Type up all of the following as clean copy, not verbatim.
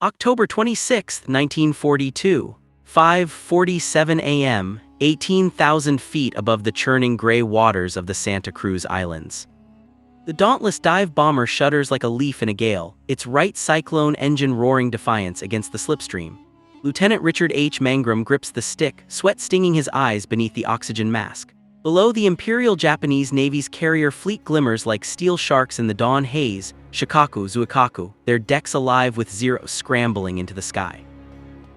October 26, 1942, 5:47 a.m., 18,000 feet above the churning gray waters of the Santa Cruz Islands. The dauntless dive bomber shudders like a leaf in a gale, its right cyclone engine roaring defiance against the slipstream. Lieutenant Richard H. Mangrum grips the stick, sweat stinging his eyes beneath the oxygen mask. Below, the Imperial Japanese Navy's carrier fleet glimmers like steel sharks in the dawn haze, Shikaku, Zuikaku, their decks alive with Zeros scrambling into the sky.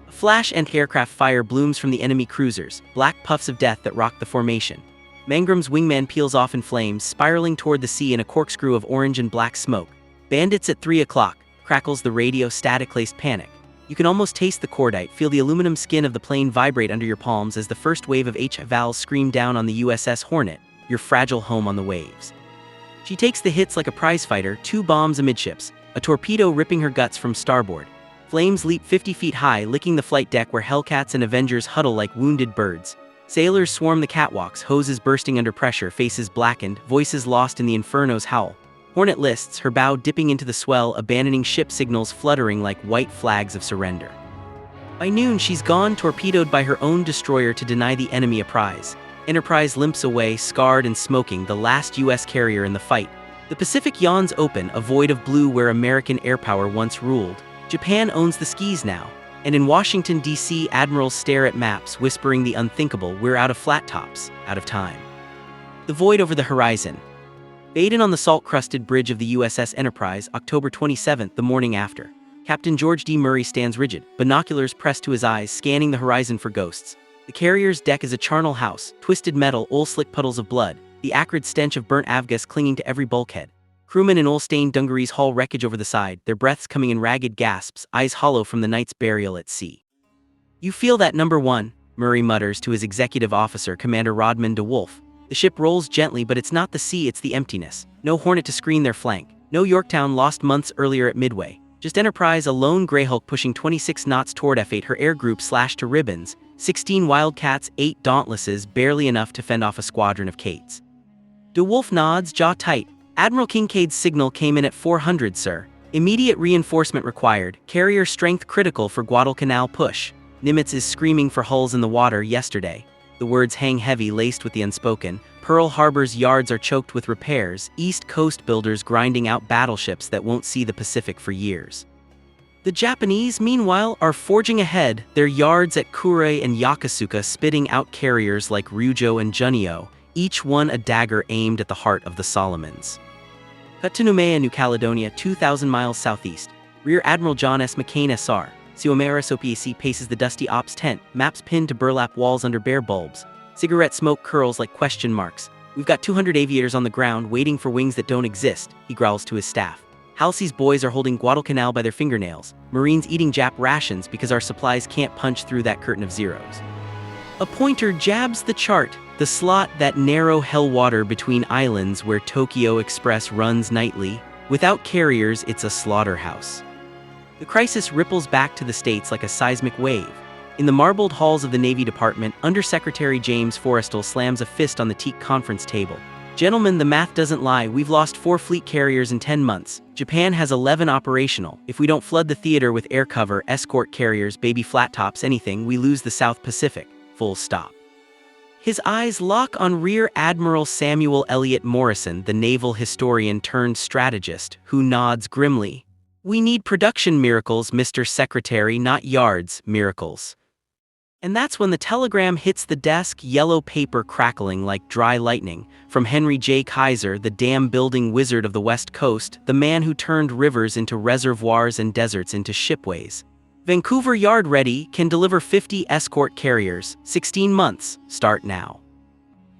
A flash anti-aircraft fire blooms from the enemy cruisers, black puffs of death that rock the formation. Mangrum's wingman peels off in flames, spiraling toward the sea in a corkscrew of orange and black smoke. Bandits at 3 o'clock, crackles the radio static-laced panic. You can almost taste the cordite, feel the aluminum skin of the plane vibrate under your palms as the first wave of H-Vals scream down on the USS Hornet, your fragile home on the waves. She takes the hits like a prizefighter, 2 bombs amidships, a torpedo ripping her guts from starboard. Flames leap 50 feet high, licking the flight deck where Hellcats and Avengers huddle like wounded birds. Sailors swarm the catwalks, hoses bursting under pressure, faces blackened, voices lost in the inferno's howl. Hornet lists, her bow dipping into the swell, abandoning ship signals fluttering like white flags of surrender. By noon, she's gone, torpedoed by her own destroyer to deny the enemy a prize. Enterprise limps away, scarred and smoking, the last U.S. carrier in the fight. The Pacific yawns open, a void of blue where American airpower once ruled. Japan owns the skis now. And in Washington, D.C., admirals stare at maps, whispering the unthinkable, we're out of flat tops, out of time. The void over the horizon. Baden on the salt-crusted bridge of the USS Enterprise, October 27, the morning after. Captain George D. Murray stands rigid, binoculars pressed to his eyes, scanning the horizon for ghosts. The carrier's deck is a charnel house, twisted metal, oil-slick puddles of blood, the acrid stench of burnt avgas clinging to every bulkhead. Crewmen in oil-stained dungarees haul wreckage over the side, their breaths coming in ragged gasps, eyes hollow from the night's burial at sea. "You feel that, number one," Murray mutters to his executive officer, Commander Rodman de Wolfe. The ship rolls gently, but it's not the sea, it's the emptiness. No Hornet to screen their flank. No Yorktown lost months earlier at Midway. Just Enterprise, a lone Greyhawk pushing 26 knots toward F8, her air group slashed to ribbons. 16 Wildcats, 8 Dauntlesses, barely enough to fend off a squadron of Kates. De Wolfe nods, jaw tight. "Admiral Kincaid's signal came in at 400, sir. Immediate reinforcement required. Carrier strength critical for Guadalcanal push. Nimitz is screaming for hulls in the water yesterday." The words hang heavy, laced with the unspoken. Pearl Harbor's yards are choked with repairs, East Coast builders grinding out battleships that won't see the Pacific for years. The Japanese, meanwhile, are forging ahead, their yards at Kure and Yokosuka spitting out carriers like Ryujo and Juneau, each one a dagger aimed at the heart of the Solomons. Cut to Noumea, New Caledonia, 2,000 miles southeast. Rear Admiral John S. McCain SR. Siomera Sopiac paces the dusty ops tent, maps pinned to burlap walls under bare bulbs. Cigarette smoke curls like question marks. "We've got 200 aviators on the ground waiting for wings that don't exist," he growls to his staff. "Halsey's boys are holding Guadalcanal by their fingernails. Marines eating Jap rations because our supplies can't punch through that curtain of zeros." A pointer jabs the chart, the slot, that narrow hellwater between islands where Tokyo Express runs nightly. Without carriers, it's a slaughterhouse. The crisis ripples back to the States like a seismic wave. In the marbled halls of the Navy Department, Undersecretary James Forrestal slams a fist on the teak conference table. "Gentlemen, the math doesn't lie. We've lost 4 fleet carriers in 10 months. Japan has 11 operational. If we don't flood the theater with air cover, escort carriers, baby flat tops, anything, we lose the South Pacific. Full stop." His eyes lock on Rear Admiral Samuel Eliot Morrison, the naval historian turned strategist, who nods grimly. "We need production miracles, Mr. Secretary, not yards miracles." And that's when the telegram hits the desk, yellow paper crackling like dry lightning, from Henry J. Kaiser, the dam-building wizard of the West Coast, the man who turned rivers into reservoirs and deserts into shipways. "Vancouver yard ready, can deliver 50 escort carriers, 16 months, start now."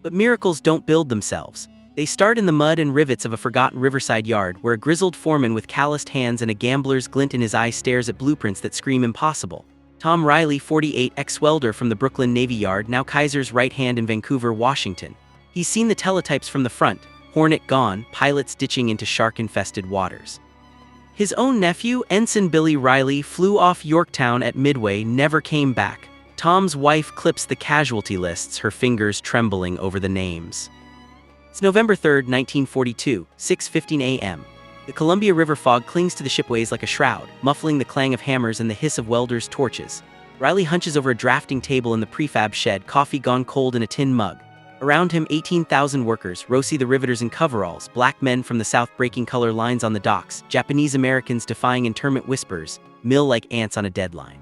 But miracles don't build themselves. They start in the mud and rivets of a forgotten riverside yard where a grizzled foreman with calloused hands and a gambler's glint in his eye stares at blueprints that scream impossible. Tom Riley, 48, ex-welder from the Brooklyn Navy Yard, now Kaiser's right hand in Vancouver, Washington. He's seen the teletypes from the front, Hornet gone, pilots ditching into shark-infested waters. His own nephew, Ensign Billy Riley, flew off Yorktown at Midway, never came back. Tom's wife clips the casualty lists, her fingers trembling over the names. It's November 3, 1942, 6:15 a.m. The Columbia River fog clings to the shipways like a shroud, muffling the clang of hammers and the hiss of welders' torches. Riley hunches over a drafting table in the prefab shed, coffee gone cold in a tin mug. Around him, 18,000 workers, Rosie the riveters in coveralls, black men from the south breaking color lines on the docks, Japanese Americans defying interment whispers, mill like ants on a deadline.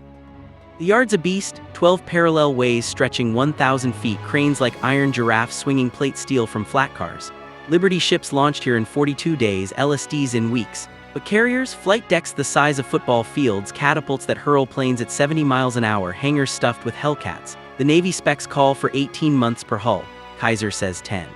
The yard's a beast, 12 parallel ways stretching 1,000 feet, cranes like iron giraffes swinging plate steel from flat cars. Liberty ships launched here in 42 days, LSDs in weeks. But carriers, flight decks the size of football fields, catapults that hurl planes at 70 miles an hour, hangars stuffed with Hellcats. The Navy specs call for 18 months per hull. Kaiser says 10.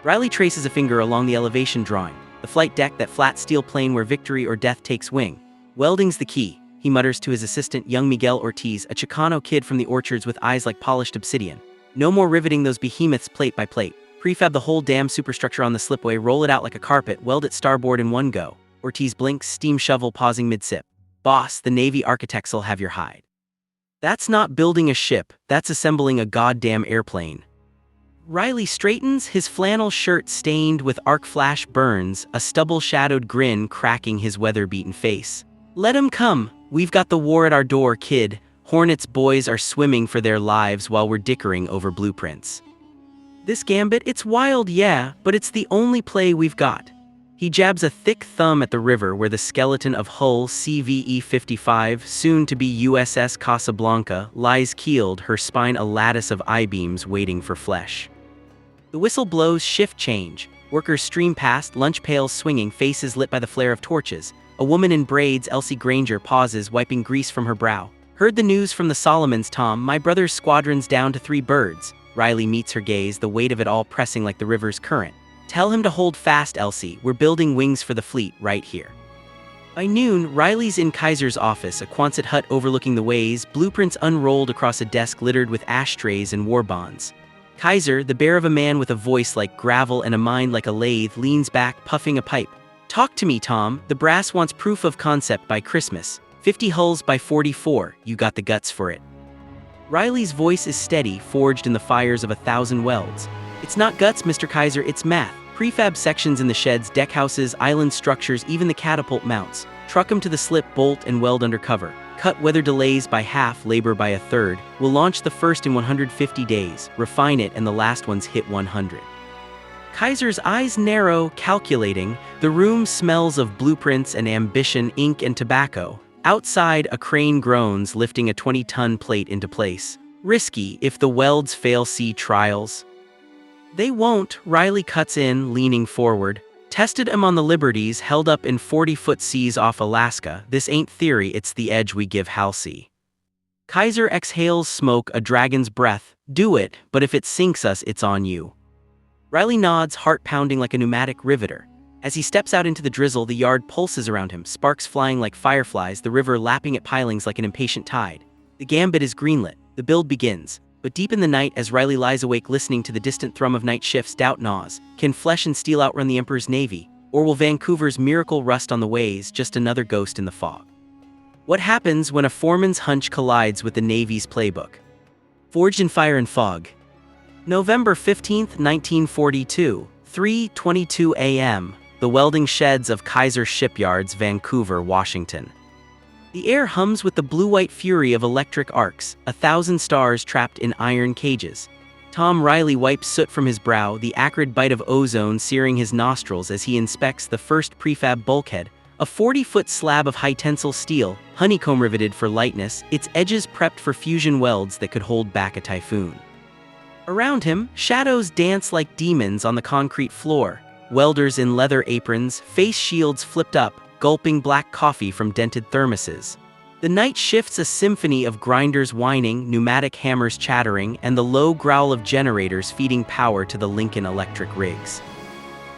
Riley traces a finger along the elevation drawing. The flight deck, that flat steel plane where victory or death takes wing. Welding's the key, he mutters to his assistant, young Miguel Ortiz, a Chicano kid from the orchards with eyes like polished obsidian. No more riveting those behemoths plate by plate. Prefab the whole damn superstructure on the slipway, roll it out like a carpet, weld it starboard in one go. Ortiz blinks, steam shovel pausing mid-sip. Boss, the Navy architects'll have your hide. That's not building a ship, that's assembling a goddamn airplane. Riley straightens, his flannel shirt stained with arc flash burns, a stubble-shadowed grin cracking his weather-beaten face. Let 'em come, we've got the war at our door, kid. Hornets boys are swimming for their lives while we're dickering over blueprints. This gambit, it's wild, yeah, but it's the only play we've got. He jabs a thick thumb at the river where the skeleton of hull CVE-55, soon to be USS Casablanca, lies keeled, her spine a lattice of I-beams waiting for flesh. The whistle blows, shift change. Workers stream past, lunch pails swinging, faces lit by the flare of torches. A woman in braids, Elsie Granger, pauses, wiping grease from her brow. Heard the news from the Solomons, Tom. My brother's squadron's down to 3 birds. Riley meets her gaze, the weight of it all pressing like the river's current. Tell him to hold fast, Elsie. We're building wings for the fleet right here. By noon, Riley's in Kaiser's office, a Quonset hut overlooking the ways, blueprints unrolled across a desk littered with ashtrays and war bonds. Kaiser, the bear of a man with a voice like gravel and a mind like a lathe, leans back, puffing a pipe. Talk to me, Tom. The brass wants proof of concept by Christmas. 50 hulls by 44. You got the guts for it. Riley's voice is steady, forged in the fires of 1,000 welds. It's not guts, Mr. Kaiser, it's math. Prefab sections in the sheds, deckhouses, island structures, even the catapult mounts. Truck 'em to the slip, bolt, and weld under cover. Cut weather delays by half, labor by a third. We'll launch the first in 150 days, refine it, and the last ones hit 100. Kaiser's eyes narrow, calculating. The room smells of blueprints and ambition, ink and tobacco. Outside, a crane groans, lifting a 20-ton plate into place. Risky if the welds fail, see trials. They won't, Riley cuts in, leaning forward. Tested 'em on the Liberties, held up in 40-foot seas off Alaska. This ain't theory, it's the edge we give Halsey. Kaiser exhales smoke, a dragon's breath. Do it, but if it sinks us, it's on you. Riley nods, heart pounding like a pneumatic riveter. As he steps out into the drizzle, the yard pulses around him, sparks flying like fireflies, the river lapping at pilings like an impatient tide. The gambit is greenlit. The build begins. But deep in the night, as Riley lies awake listening to the distant thrum of night shifts, doubt gnaws. Can flesh and steel outrun the Emperor's Navy? Or will Vancouver's miracle rust on the ways, just another ghost in the fog? What happens when a foreman's hunch collides with the Navy's playbook? Forged in Fire and Fog. November 15, 1942, 3:22 a.m., the welding sheds of Kaiser Shipyards, Vancouver, Washington. The air hums with the blue-white fury of electric arcs, 1,000 stars trapped in iron cages. Tom Riley wipes soot from his brow, the acrid bite of ozone searing his nostrils as he inspects the first prefab bulkhead, a 40-foot slab of high-tensile steel, honeycomb riveted for lightness, its edges prepped for fusion welds that could hold back a typhoon. Around him, shadows dance like demons on the concrete floor, welders in leather aprons, face shields flipped up, gulping black coffee from dented thermoses. The night shifts, a symphony of grinders whining, pneumatic hammers chattering, and the low growl of generators feeding power to the Lincoln electric rigs.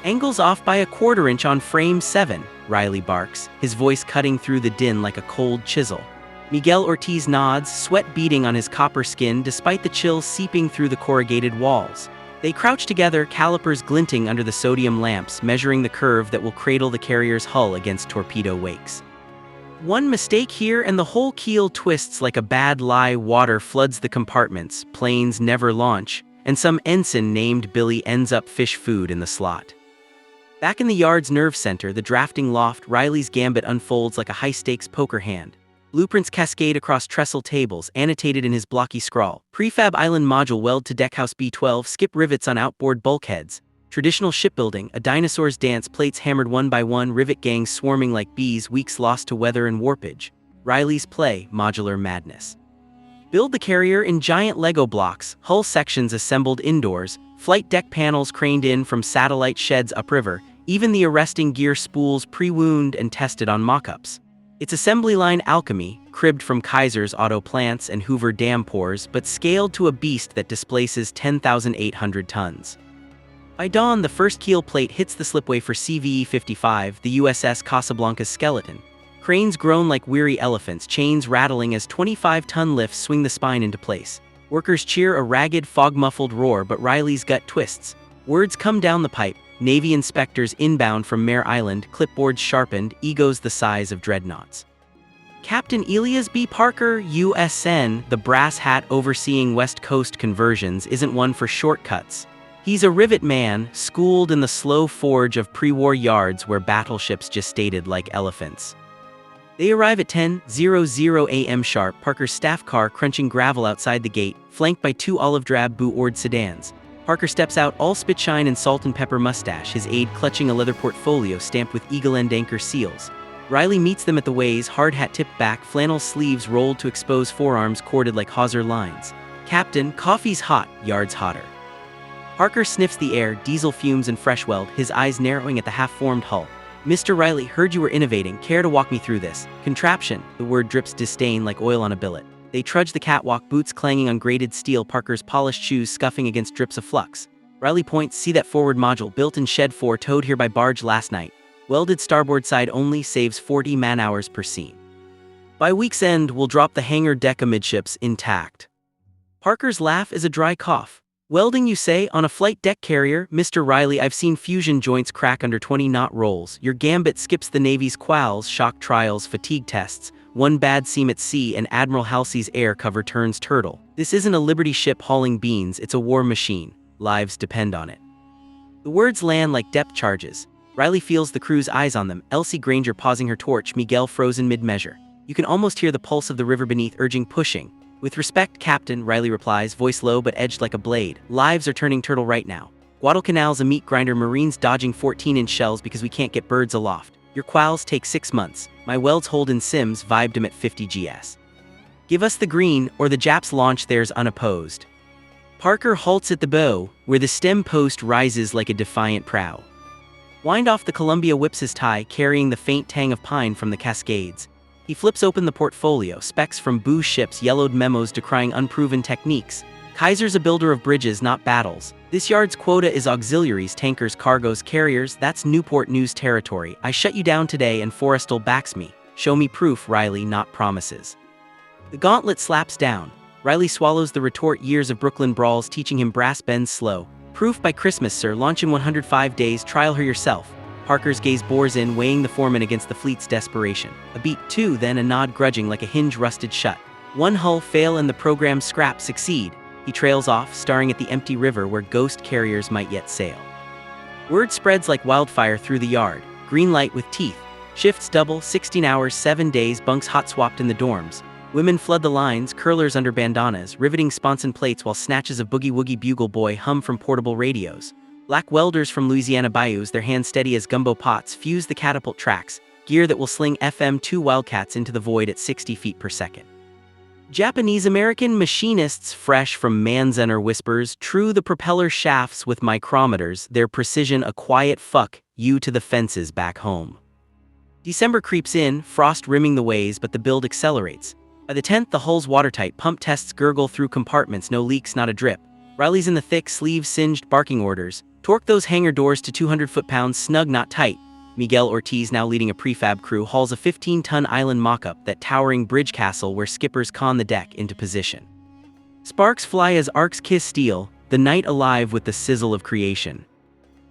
Angles off by a quarter-inch on frame 7, Riley barks, his voice cutting through the din like a cold chisel. Miguel Ortiz nods, sweat beading on his copper skin despite the chill seeping through the corrugated walls. They crouch together, calipers glinting under the sodium lamps, measuring the curve that will cradle the carrier's hull against torpedo wakes. One mistake here and the whole keel twists like a bad lie. Water floods the compartments, planes never launch, and some ensign named Billy ends up fish food in the slot. Back in the yard's nerve center, the drafting loft, Riley's gambit unfolds like a high-stakes poker hand. Blueprints cascade across trestle tables, annotated in his blocky scrawl. Prefab island module weld to deckhouse B12, skip rivets on outboard bulkheads. Traditional shipbuilding, a dinosaur's dance, plates hammered one by one, rivet gangs swarming like bees, weeks lost to weather and warpage. Riley's play, modular madness. Build the carrier in giant Lego blocks, hull sections assembled indoors, flight deck panels craned in from satellite sheds upriver, even the arresting gear spools pre-wound and tested on mock-ups. It's assembly line alchemy, cribbed from Kaiser's auto plants and Hoover dam pours, but scaled to a beast that displaces 10,800 tons. By dawn, the first keel plate hits the slipway for CVE-55, the USS Casablanca's skeleton. Cranes groan like weary elephants, chains rattling as 25-ton lifts swing the spine into place. Workers cheer a ragged, fog-muffled roar, but Riley's gut twists. Words come down the pipe, Navy inspectors inbound from Mare Island, clipboards sharpened, egos the size of dreadnoughts. Captain Elias B. Parker, USN, the brass hat overseeing West Coast conversions, isn't one for shortcuts. He's a rivet man, schooled in the slow forge of pre-war yards where battleships gestated like elephants. They arrive at 10:00 a.m. sharp, Parker's staff car crunching gravel outside the gate, flanked by two olive-drab Boord sedans. Parker steps out, all spitshine and salt and pepper mustache, his aide clutching a leather portfolio stamped with eagle end anchor seals. Riley meets them at the ways, hard hat tipped back, flannel sleeves rolled to expose forearms corded like hawser lines. Captain, coffee's hot, yards hotter. Parker sniffs the air, diesel fumes and fresh weld, his eyes narrowing at the half-formed hull. Mr. Riley, heard you were innovating, care to walk me through this? Contraption, the word drips disdain like oil on a billet. They trudge the catwalk, boots clanging on grated steel, Parker's polished shoes scuffing against drips of flux. Riley points, see that forward module, built in Shed 4, towed here by barge last night. Welded starboard side only, saves 40 man-hours per scene. By week's end, we'll drop the hangar deck amidships intact. Parker's laugh is a dry cough. Welding, you say, on a flight deck carrier? Mr. Riley, I've seen fusion joints crack under 20-knot rolls. Your gambit skips the Navy's quals, shock trials, fatigue tests. One bad seam at sea and Admiral Halsey's air cover turns turtle. This isn't a Liberty ship hauling beans, it's a war machine. Lives depend on it. The words land like depth charges. Riley feels the crew's eyes on them, Elsie Granger pausing her torch, Miguel frozen mid-measure. You can almost hear the pulse of the river beneath urging pushing. With respect, Captain, Riley replies, voice low but edged like a blade. Lives are turning turtle right now. Guadalcanal's a meat grinder, Marines dodging 14-inch shells because we can't get birds aloft. Your quals take 6 months. My welds hold in Sims, vibed him at 50 GS. Give us the green, or the Japs launch theirs unopposed. Parker halts at the bow, where the stem post rises like a defiant prow. Wind off the Columbia whips his tie, carrying the faint tang of pine from the Cascades. He flips open the portfolio, specs from booze ships, yellowed memos decrying unproven techniques. Kaiser's a builder of bridges, not battles. This yard's quota is auxiliaries, tankers, cargoes, carriers. That's Newport News territory. I shut you down today and Forrestal backs me. Show me proof, Riley, not promises. The gauntlet slaps down. Riley swallows the retort, years of Brooklyn brawls teaching him brass bends slow. Proof by Christmas, sir, launch in 105 days, trial her yourself. Parker's gaze bores in, weighing the foreman against the fleet's desperation. A beat, two, then a nod grudging like a hinge rusted shut. One hull fail and the program's scrap succeed. He trails off, staring at the empty river where ghost carriers might yet sail. Word spreads like wildfire through the yard. Green light with teeth. Shifts double, 16 hours, 7 days, bunks hot swapped in the dorms. Women flood the lines, curlers under bandanas, riveting sponson plates while snatches of boogie-woogie bugle boy hum from portable radios. Black welders from Louisiana bayous, their hands steady as gumbo pots, fuse the catapult tracks, gear that will sling FM-2 Wildcats into the void at 60 feet per second. Japanese-American machinists, fresh from Manzanar whispers, true the propeller shafts with micrometers, their precision a quiet fuck you to the fences back home. December creeps in, frost rimming the ways, but the build accelerates. By the 10th, the hull's watertight, pump tests gurgle through compartments, no leaks, not a drip. Riley's in the thick, sleeve-singed barking orders. Torque those hangar doors to 200 foot-pounds, snug, not tight. Miguel Ortiz, now leading a prefab crew, hauls a 15-ton island mock-up, that towering bridge castle where skippers con the deck into position. Sparks fly as arcs kiss steel, the night alive with the sizzle of creation.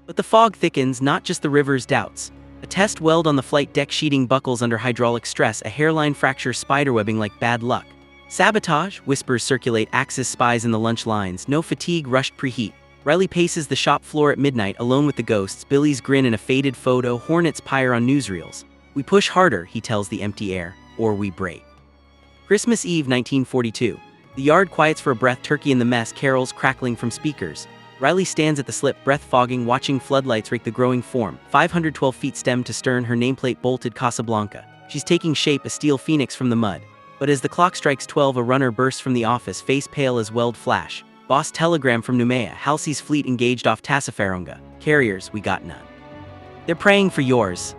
But the fog thickens, not just the river's doubts. A test weld on the flight deck sheeting buckles under hydraulic stress, a hairline fracture spiderwebbing like bad luck. Sabotage, whispers circulate, Axis spies in the lunch lines, no fatigue, rushed preheat. Riley paces the shop floor at midnight alone with the ghosts, Billy's grin in a faded photo, Hornets pyre on newsreels. We push harder, he tells the empty air, or we break. Christmas Eve 1942. The yard quiets for a breath, turkey in the mess, carols crackling from speakers. Riley stands at the slip, breath fogging, watching floodlights rake the growing form. 512 feet stem to stern, her nameplate bolted, Casablanca. She's taking shape, a steel phoenix from the mud. But as the clock strikes 12, a runner bursts from the office, face pale as weld flash. Boss telegram from Noumea, Halsey's fleet engaged off Tassafaronga. Carriers, we got none. They're praying for yours.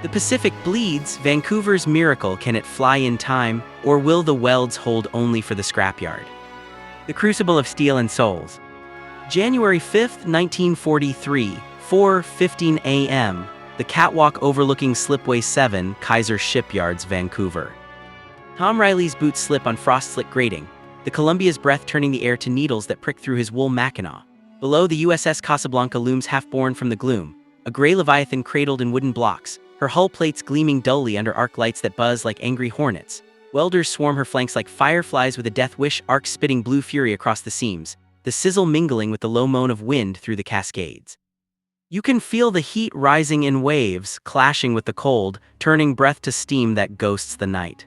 The Pacific bleeds, Vancouver's miracle, can it fly in time, or will the welds hold only for the scrapyard? The Crucible of Steel and Souls. January 5th, 1943, 4:15 a.m., the catwalk overlooking Slipway 7, Kaiser Shipyards, Vancouver. Tom Riley's boots slip on frost-slick grating, the Columbia's breath turning the air to needles that prick through his wool mackinaw. Below, the USS Casablanca looms half-born from the gloom, a gray leviathan cradled in wooden blocks, her hull plates gleaming dully under arc lights that buzz like angry hornets. Welders swarm her flanks like fireflies with a death wish, arcs spitting blue fury across the seams, the sizzle mingling with the low moan of wind through the cascades. You can feel the heat rising in waves, clashing with the cold, turning breath to steam that ghosts the night.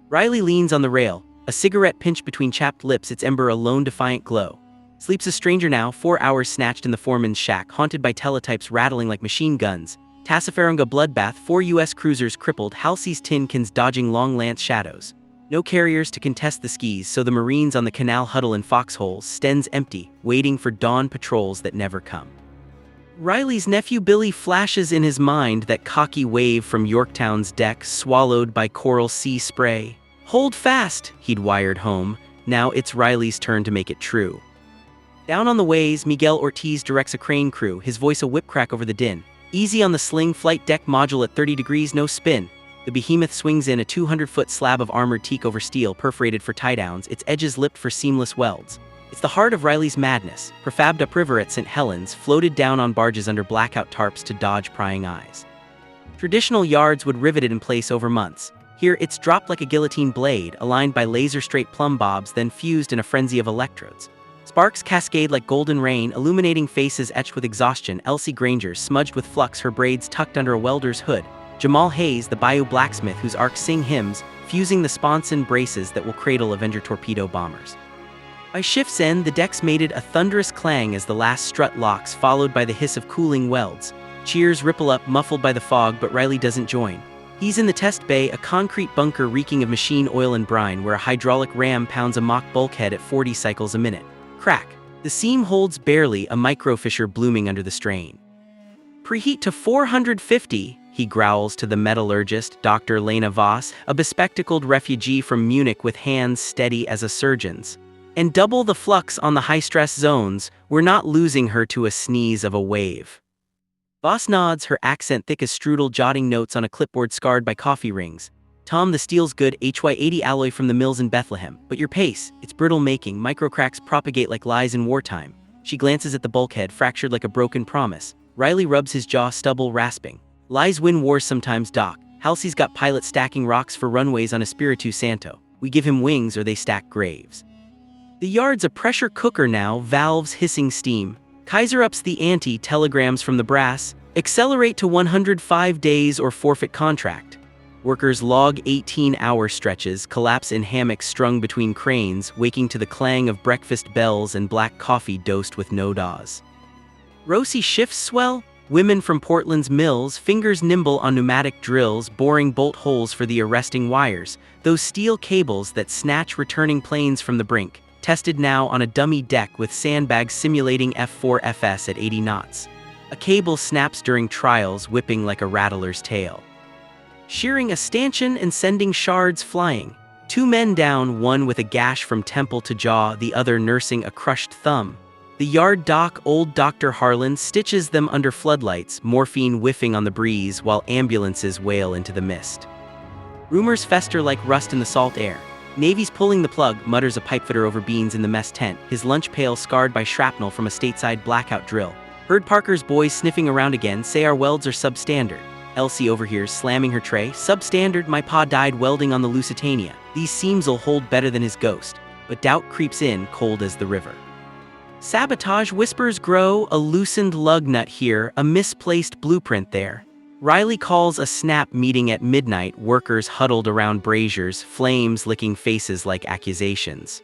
Riley leans on the rail, a cigarette pinched between chapped lips, its ember a lone defiant glow. Sleeps a stranger now, 4 hours snatched in the foreman's shack, haunted by teletypes rattling like machine guns. Tassafaronga bloodbath, 4 U.S. cruisers crippled, Halsey's tin cans dodging long lance shadows. No carriers to contest the skis, so the Marines on the canal huddle in foxholes, stens empty, waiting for dawn patrols that never come. Riley's nephew Billy flashes in his mind, that cocky wave from Yorktown's deck, swallowed by coral sea spray. Hold fast, he'd wired home. Now it's Riley's turn to make it true. Down on the ways, Miguel Ortiz directs a crane crew, his voice a whipcrack over the din. Easy on the sling, flight deck module at 30 degrees, no spin. The behemoth swings in, a 200-foot slab of armored teak over steel, perforated for tie-downs, its edges lipped for seamless welds. It's the heart of Riley's madness, prefabbed upriver at St. Helens, floated down on barges under blackout tarps to dodge prying eyes. Traditional yards would rivet it in place over months. Here, it's dropped like a guillotine blade, aligned by laser-straight plumb bobs, then fused in a frenzy of electrodes. Sparks cascade like golden rain, illuminating faces etched with exhaustion. Elsie Granger, smudged with flux, her braids tucked under a welder's hood. Jamal Hayes, the bayou blacksmith whose arcs sing hymns, fusing the sponson braces that will cradle Avenger torpedo bombers. By shift's end, the decks mated a thunderous clang as the last strut locks, followed by the hiss of cooling welds. Cheers ripple up, muffled by the fog, but Riley doesn't join. He's in the test bay, a concrete bunker reeking of machine oil and brine, where a hydraulic ram pounds a mock bulkhead at 40 cycles a minute. Crack. The seam holds barely, a microfissure blooming under the strain. Preheat to 450, he growls to the metallurgist, Dr. Lena Voss, a bespectacled refugee from Munich with hands steady as a surgeon's. And double the flux on the high-stress zones, we're not losing her to a sneeze of a wave. Voss nods, her accent thick as strudel, jotting notes on a clipboard scarred by coffee rings. Tom, the steel's good, HY80 alloy from the mills in Bethlehem. But your pace, it's brittle making, microcracks propagate like lies in wartime. She glances at the bulkhead, fractured like a broken promise. Riley rubs his jaw, stubble rasping. Lies win wars sometimes, Doc. Halsey's got pilots stacking rocks for runways on Espiritu Santo. We give him wings or they stack graves. The yard's a pressure cooker now, valves hissing steam. Kaiser ups the ante, telegrams from the brass. Accelerate to 105 days or forfeit contract. Workers log 18-hour stretches, collapse in hammocks strung between cranes, waking to the clang of breakfast bells and black coffee dosed with no dawes. Rosy shifts swell. Women from Portland's mills, fingers nimble on pneumatic drills, boring bolt holes for the arresting wires, those steel cables that snatch returning planes from the brink, tested now on a dummy deck with sandbags simulating F4FS at 80 knots. A cable snaps during trials, whipping like a rattler's tail. Shearing a stanchion and sending shards flying. 2 men down, one with a gash from temple to jaw, the other nursing a crushed thumb. The yard doc, old Dr. Harlan, stitches them under floodlights, morphine whiffing on the breeze while ambulances wail into the mist. Rumors fester like rust in the salt air. Navy's pulling the plug, mutters a pipefitter over beans in the mess tent, his lunch pail scarred by shrapnel from a stateside blackout drill. Heard Parker's boys sniffing around again, say our welds are substandard. Elsie overhears, slamming her tray. Substandard, my pa died welding on the Lusitania. These seams'll hold better than his ghost. But doubt creeps in, cold as the river. Sabotage whispers grow, a loosened lug nut here, a misplaced blueprint there. Riley calls a snap meeting at midnight, workers huddled around braziers, flames licking faces like accusations.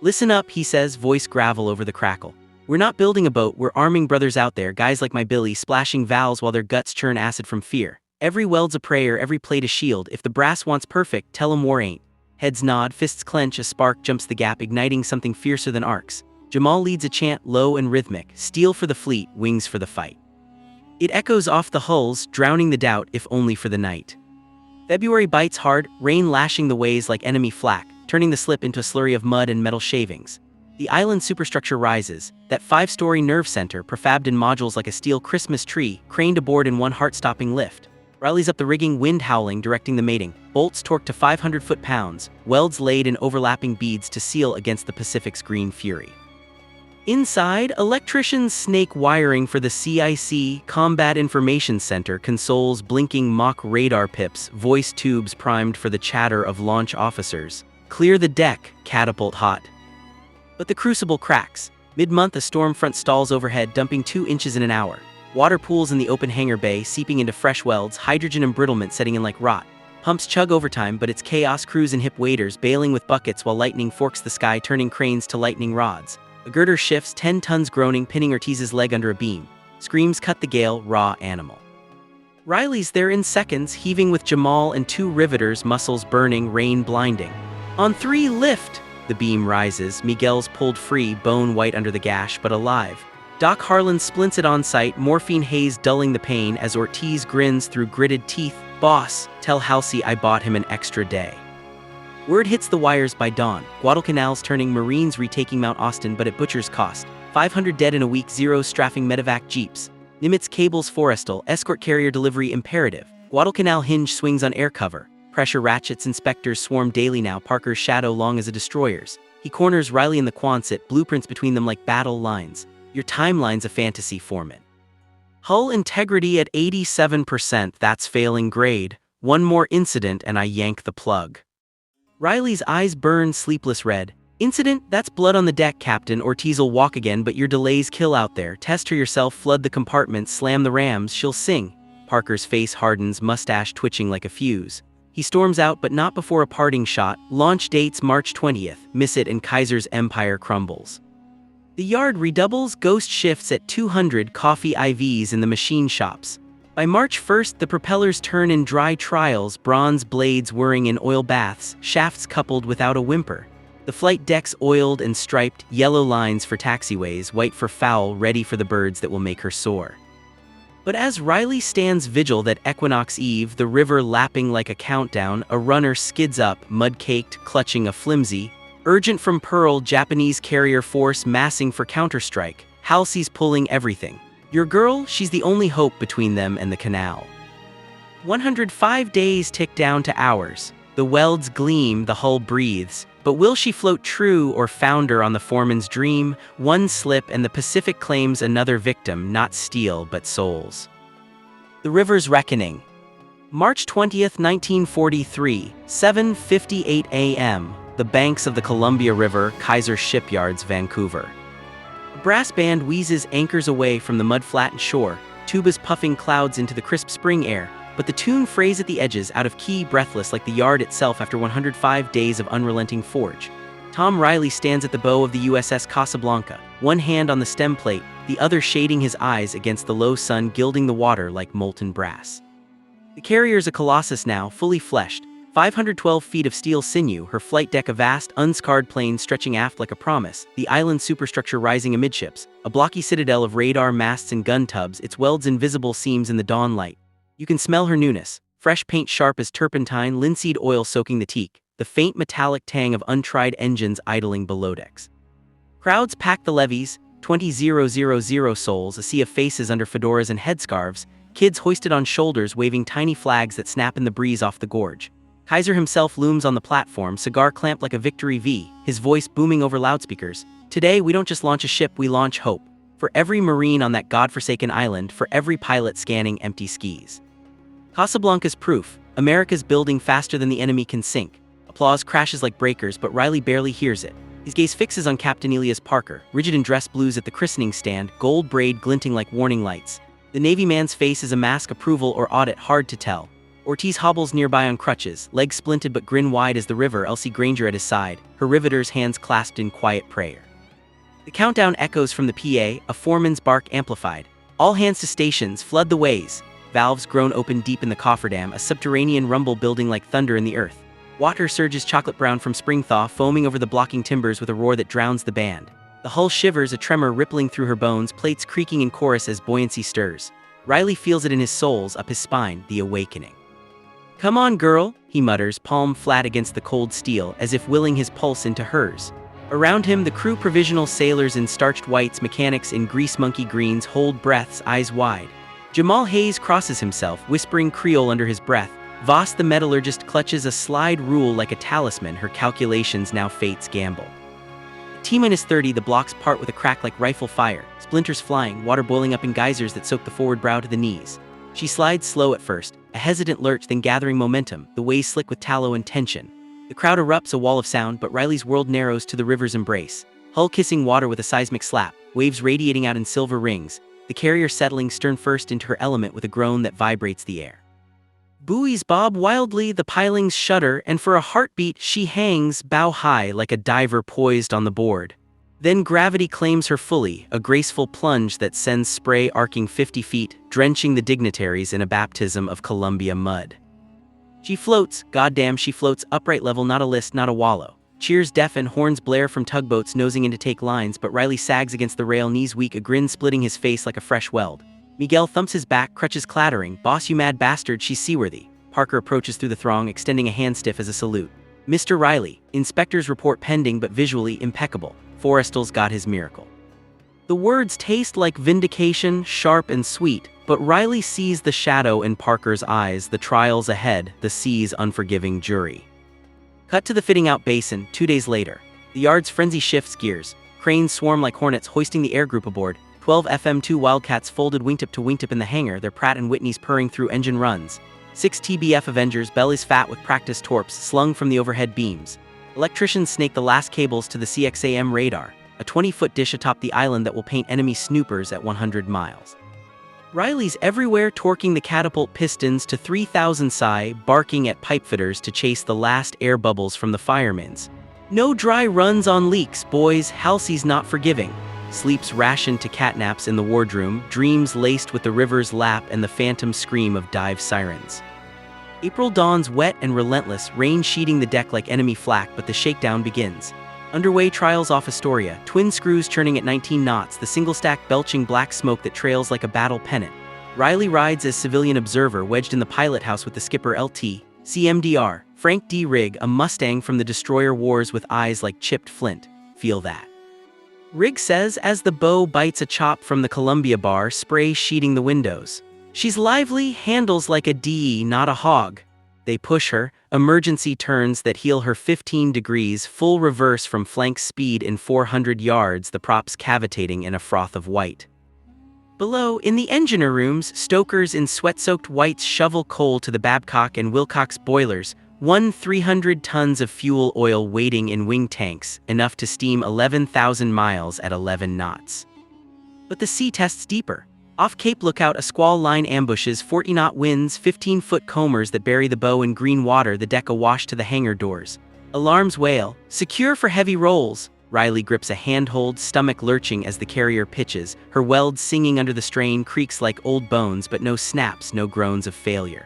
Listen up, he says, voice gravel over the crackle. We're not building a boat, we're arming brothers out there, guys like my Billy, splashing valves while their guts churn acid from fear. Every weld's a prayer, every plate a shield. If the brass wants perfect, tell 'em war ain't. Heads nod, fists clench, a spark jumps the gap, igniting something fiercer than arcs. Jamal leads a chant, low and rhythmic, steel for the fleet, wings for the fight. It echoes off the hulls, drowning the doubt, if only for the night. February bites hard, rain lashing the ways like enemy flak, turning the slip into a slurry of mud and metal shavings. The island superstructure rises, that 5-story nerve center, prefabbed in modules like a steel Christmas tree, craned aboard in one heart-stopping lift. Riley's up the rigging, wind howling, directing the mating. Bolts torqued to 500 foot-pounds, welds laid in overlapping beads to seal against the Pacific's green fury. Inside, electricians snake wiring for the CIC Combat Information Center, consoles blinking mock radar pips, voice tubes primed for the chatter of launch officers. Clear the deck, catapult hot. But the crucible cracks. Mid-month, a storm front stalls overhead, dumping 2 inches in an hour. Water pools in the open hangar bay, seeping into fresh welds, hydrogen embrittlement setting in like rot. Pumps chug overtime, but it's chaos, crews and hip waders, bailing with buckets while lightning forks the sky, turning cranes to lightning rods. A girder shifts, 10 tons groaning, pinning Ortiz's leg under a beam. Screams cut the gale, raw animal. Riley's there in seconds, heaving with Jamal and 2 riveters, muscles burning, rain blinding. On 3, lift! The beam rises, Miguel's pulled free, bone white under the gash, but alive. Doc Harlan splints it on sight, morphine haze dulling the pain as Ortiz grins through gritted teeth. Boss, tell Halsey I bought him an extra day. Word hits the wires by dawn. Guadalcanal's turning, Marines retaking Mount Austin, but at butcher's cost. 500 dead in a week, Zeros strafing medevac jeeps. Nimitz cables forestal, escort carrier delivery imperative. Guadalcanal hinge swings on air cover. Pressure ratchets, inspectors swarm daily now, Parker's shadow long as a destroyer's. He corners Riley in the Quonset, blueprints between them like battle lines. Your timeline's a fantasy, Foreman. Hull integrity at 87%, that's failing grade. One more incident and I yank the plug. Riley's eyes burn sleepless red. Incident? That's blood on the deck, Captain. Ortiz'll walk again, but your delays kill out there. Test her yourself, flood the compartments, slam the rams, she'll sing. Parker's face hardens, mustache twitching like a fuse. He storms out, but not before a parting shot. Launch dates March 20th. Miss it and Kaiser's empire crumbles. The yard redoubles, ghost shifts at 200, coffee IVs in the machine shops. By March 1st, the propellers turn in dry trials, bronze blades whirring in oil baths, shafts coupled without a whimper. The flight decks oiled and striped, yellow lines for taxiways, white for foul, ready for the birds that will make her soar. But as Riley stands vigil that equinox eve, the river lapping like a countdown, a runner skids up, mud-caked, clutching a flimsy. Urgent from Pearl, Japanese carrier force massing for counterstrike. Halsey's pulling everything. Your girl, she's the only hope between them and the canal. 105 days tick down to hours. The welds gleam, the hull breathes. But will she float true or founder on the foreman's dream? One slip and the Pacific claims another victim, not steel but souls. The River's Reckoning. March 20th, 1943, 7:58 a.m. The banks of the Columbia River, Kaiser Shipyards, Vancouver. A brass band wheezes anchors away from the mud-flattened shore, tubas puffing clouds into the crisp spring air, but the tune frays at the edges, out of key, breathless like the yard itself after 105 days of unrelenting forge. Tom Riley stands at the bow of the USS Casablanca, one hand on the stem plate, the other shading his eyes against the low sun gilding the water like molten brass. The carrier's a colossus now, fully fleshed, 512 feet of steel sinew, her flight deck a vast, unscarred plane stretching aft like a promise, the island superstructure rising amidships, a blocky citadel of radar masts and gun tubs, its welds invisible seams in the dawn light. You can smell her newness, fresh paint sharp as turpentine, linseed oil soaking the teak, the faint metallic tang of untried engines idling below decks. Crowds pack the levees, 20,000 souls, a sea of faces under fedoras and headscarves, kids hoisted on shoulders waving tiny flags that snap in the breeze off the gorge. Kaiser himself looms on the platform, cigar clamped like a Victory V, his voice booming over loudspeakers. Today, we don't just launch a ship, we launch hope. For every Marine on that godforsaken island, for every pilot scanning empty skis. Casablanca's proof, America's building faster than the enemy can sink. Applause crashes like breakers, but Riley barely hears it. His gaze fixes on Captain Elias Parker, rigid in dress blues at the christening stand, gold braid glinting like warning lights. The Navy man's face is a mask approval or audit, hard to tell. Ortiz hobbles nearby on crutches, legs splinted but grin wide as the river, Elsie Granger at his side, her riveters hands clasped in quiet prayer. The countdown echoes from the PA, a foreman's bark amplified. All hands to stations, flood the ways. Valves groan open deep in the cofferdam, a subterranean rumble building like thunder in the earth. Water surges chocolate brown from spring thaw, foaming over the blocking timbers with a roar that drowns the band. The hull shivers, a tremor rippling through her bones, plates creaking in chorus as buoyancy stirs. Riley feels it in his soles, up his spine, the awakening. "Come on, girl," he mutters, palm flat against the cold steel, as if willing his pulse into hers. Around him, the crew, provisional sailors in starched whites, mechanics in grease monkey greens, hold breaths, eyes wide. Jamal Hayes crosses himself, whispering Creole under his breath. Voss the metallurgist clutches a slide rule like a talisman, her calculations now fate's gamble. T-30, the blocks part with a crack like rifle fire, splinters flying, water boiling up in geysers that soak the forward brow to the knees. She slides slow at first, a hesitant lurch, then gathering momentum, the ways slick with tallow and tension. The crowd erupts, a wall of sound, but Riley's world narrows to the river's embrace. Hull kissing water with a seismic slap, waves radiating out in silver rings, the carrier settling stern first into her element with a groan that vibrates the air. Buoys bob wildly, the pilings shudder, and for a heartbeat she hangs, bow high like a diver poised on the board. Then gravity claims her fully, a graceful plunge that sends spray arcing 50 feet, drenching the dignitaries in a baptism of Columbia mud. She floats, goddamn she floats, upright level, not a list, not a wallow. Cheers deafen, horns blare from tugboats nosing in to take lines, but Riley sags against the rail, knees weak, a grin splitting his face like a fresh weld. Miguel thumps his back, crutches clattering. "Boss, you mad bastard, she's seaworthy." Parker approaches through the throng, extending a hand stiff as a salute. "Mr. Riley, inspector's report pending but visually impeccable. Forrestal's got his miracle." The words taste like vindication, sharp and sweet, but Riley sees the shadow in Parker's eyes, the trials ahead, the sea's unforgiving jury. Cut to the fitting out basin, 2 days later. The yard's frenzy shifts gears. Cranes swarm like hornets, hoisting the air group aboard. 12 FM2 Wildcats folded wingtip to wingtip in the hangar, their Pratt & Whitneys purring through engine runs. 6 TBF Avengers, bellies fat with practice torps, slung from the overhead beams. Electricians snake the last cables to the CXAM radar, a 20-foot dish atop the island that will paint enemy snoopers at 100 miles. Riley's everywhere, torquing the catapult pistons to 3,000 psi, barking at pipefitters to chase the last air bubbles from the firemen's. No dry runs on leaks, boys, Halsey's not forgiving. Sleeps rationed to catnaps in the wardroom, dreams laced with the river's lap and the phantom scream of dive sirens. April dawns wet and relentless, rain sheeting the deck like enemy flak, but the shakedown begins. Underway, trials off Astoria, twin screws churning at 19 knots, the single stack belching black smoke that trails like a battle pennant. Riley rides as civilian observer, wedged in the pilot house with the skipper LT, CMDR, Frank D. Rigg, a Mustang from the destroyer wars with eyes like chipped flint. Feel that. Rigg says as the bow bites a chop from the Columbia bar, spray sheeting the windows. She's lively, handles like a DE, not a hog. They push her, emergency turns that heal her 15 degrees, full reverse from flank speed in 400 yards, the props cavitating in a froth of white. Below, in the engineer rooms, stokers in sweat-soaked whites shovel coal to the Babcock and Wilcox boilers, 300 tons of fuel oil waiting in wing tanks, enough to steam 11,000 miles at 11 knots. But the sea tests deeper. Off Cape Lookout, a squall line ambushes, 40-knot winds, 15-foot combers that bury the bow in green water, the deck awash to the hangar doors. Alarms wail, secure for heavy rolls. Riley grips a handhold, stomach lurching as the carrier pitches, her welds singing under the strain, creaks like old bones, but no snaps, no groans of failure.